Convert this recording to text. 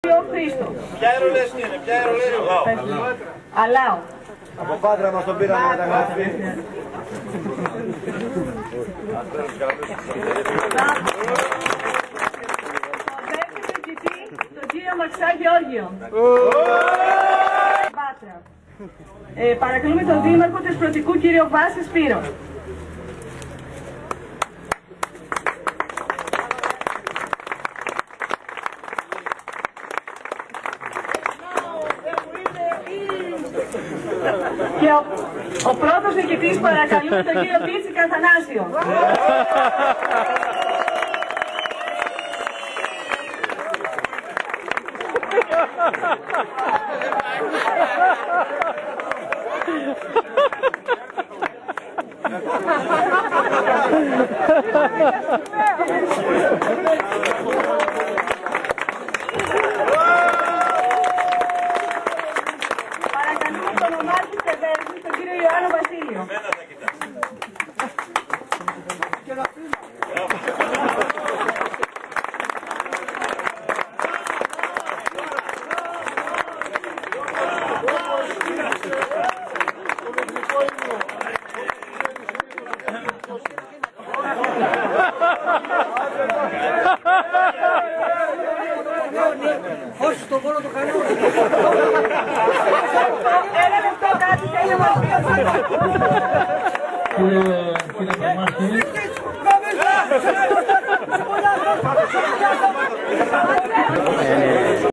Ποια αερολές είναι, ποια αερολές? Αλάου. Από Πάτρα μας τον πήραμε μεταγραφή. Τον κύριο Μαξά Γεώργιο. Πάτρα. Παρακαλούμε τον Δήμαρχο του Εσπρωτικού, κύριο Βάση Σπύρο. Και ο πρώτος νικητής, παρακαλούμε τον κύριο Πίτσι Καθανάσιο. Παρακαλούμε τον ομάρχη της Ευέρωσης, τον κύριο Ιωάννο Βασίλειο. Όχι στον πόνο το κανόνα. Ένα λεπτό κάτι θέλει να μας πει.